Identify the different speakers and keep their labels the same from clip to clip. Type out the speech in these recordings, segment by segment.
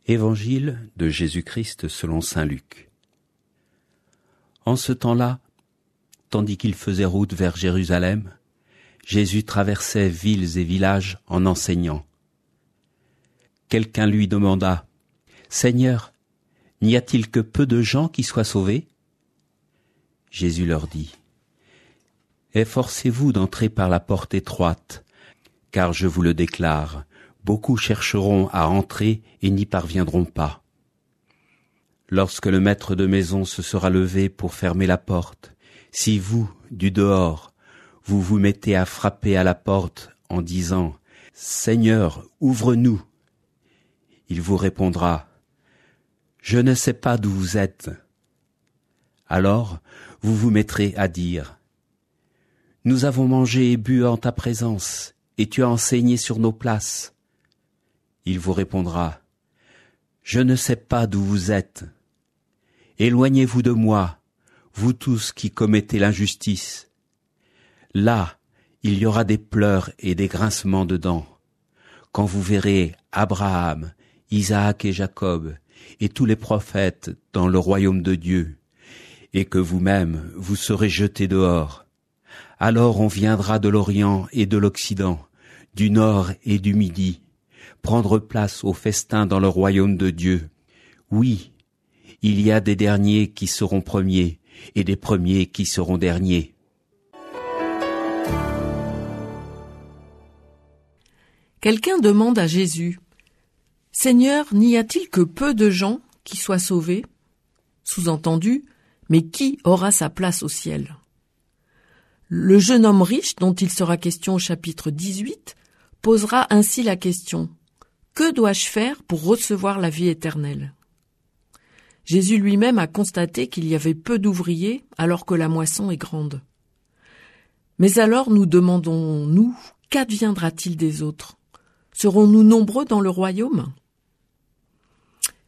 Speaker 1: Évangile de Jésus-Christ selon saint Luc. En ce temps-là, tandis qu'il faisait route vers Jérusalem, Jésus traversait villes et villages en enseignant. Quelqu'un lui demanda : « Seigneur, n'y a-t-il que peu de gens qui soient sauvés ?» Jésus leur dit : « Efforcez-vous d'entrer par la porte étroite, car je vous le déclare, beaucoup chercheront à entrer et n'y parviendront pas. Lorsque le maître de maison se sera levé pour fermer la porte, si vous, du dehors, vous vous mettez à frapper à la porte en disant : « Seigneur, ouvre-nous », il vous répondra : « Je ne sais pas d'où vous êtes. » Alors vous vous mettrez à dire : « Nous avons mangé et bu en ta présence, et tu as enseigné sur nos places. » Il vous répondra : « Je ne sais pas d'où vous êtes. Éloignez-vous de moi, vous tous qui commettez l'injustice. » Là, il y aura des pleurs et des grincements de dents, quand vous verrez Abraham, Isaac et Jacob, et tous les prophètes dans le royaume de Dieu, et que vous-même vous serez jetés dehors. Alors on viendra de l'Orient et de l'Occident, du Nord et du Midi, prendre place au festin dans le royaume de Dieu. Oui, il y a des derniers qui seront premiers, et des premiers qui seront derniers.
Speaker 2: Quelqu'un demande à Jésus : « Seigneur, n'y a-t-il que peu de gens qui soient sauvés ?» Sous-entendu, mais qui aura sa place au ciel ? Le jeune homme riche, dont il sera question au chapitre 18, posera ainsi la question : « Que dois-je faire pour recevoir la vie éternelle ?» Jésus lui-même a constaté qu'il y avait peu d'ouvriers alors que la moisson est grande. Mais alors nous demandons-nous, qu'adviendra-t-il des autres ? Serons-nous nombreux dans le royaume ?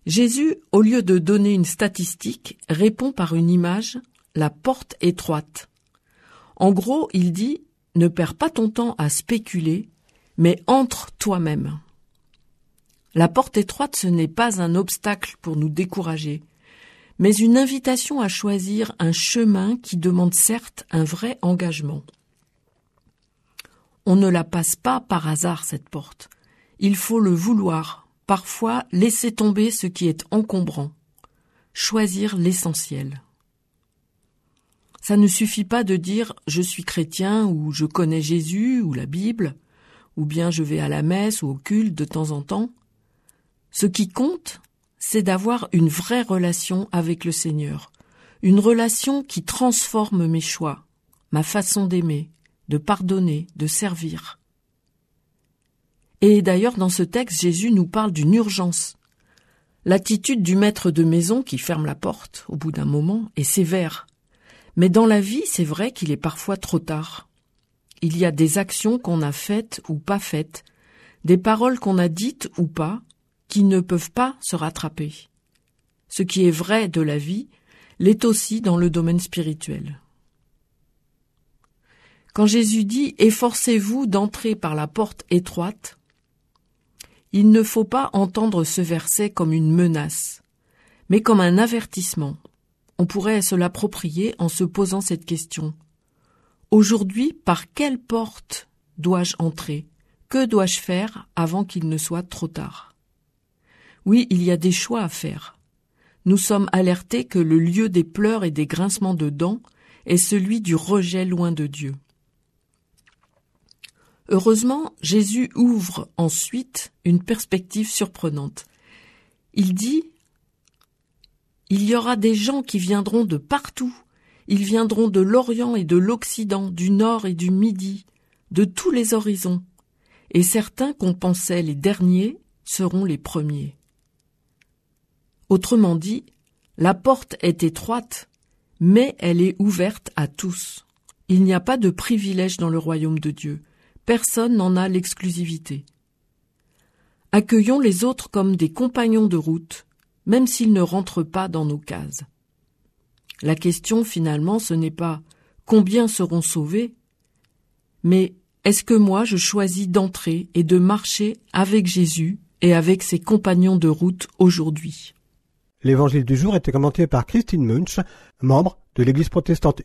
Speaker 2: Jésus, au lieu de donner une statistique, répond par une image, la porte étroite. En gros, il dit, ne perds pas ton temps à spéculer, mais entre toi-même. La porte étroite, ce n'est pas un obstacle pour nous décourager, mais une invitation à choisir un chemin qui demande certes un vrai engagement. On ne la passe pas par hasard, cette porte. Il faut le vouloir, parfois laisser tomber ce qui est encombrant, choisir l'essentiel. Ça ne suffit pas de dire « je suis chrétien » ou « je connais Jésus » ou la Bible, ou bien « je vais à la messe » ou au culte de temps en temps. Ce qui compte, c'est d'avoir une vraie relation avec le Seigneur, une relation qui transforme mes choix, ma façon d'aimer, de pardonner, de servir. Et d'ailleurs, dans ce texte, Jésus nous parle d'une urgence. L'attitude du maître de maison qui ferme la porte, au bout d'un moment, est sévère. Mais dans la vie, c'est vrai qu'il est parfois trop tard. Il y a des actions qu'on a faites ou pas faites, des paroles qu'on a dites ou pas, qui ne peuvent pas se rattraper. Ce qui est vrai de la vie l'est aussi dans le domaine spirituel. Quand Jésus dit « Efforcez-vous d'entrer par la porte étroite », il ne faut pas entendre ce verset comme une menace, mais comme un avertissement. On pourrait se l'approprier en se posant cette question. Aujourd'hui, par quelle porte dois-je entrer ? Que dois-je faire avant qu'il ne soit trop tard ? Oui, il y a des choix à faire. Nous sommes alertés que le lieu des pleurs et des grincements de dents est celui du rejet loin de Dieu. Heureusement, Jésus ouvre ensuite une perspective surprenante. Il dit « Il y aura des gens qui viendront de partout. Ils viendront de l'Orient et de l'Occident, du Nord et du Midi, de tous les horizons. Et certains qu'on pensait les derniers seront les premiers. » Autrement dit, la porte est étroite, mais elle est ouverte à tous. Il n'y a pas de privilège dans le royaume de Dieu. Personne n'en a l'exclusivité. Accueillons les autres comme des compagnons de route, même s'ils ne rentrent pas dans nos cases. La question, finalement, ce n'est pas « combien seront sauvés ?», mais « est-ce que moi je choisis d'entrer et de marcher avec Jésus et avec ses compagnons de route aujourd'hui.
Speaker 3: L'évangile du jour était commenté par Christine Munch, membre de l'Église protestante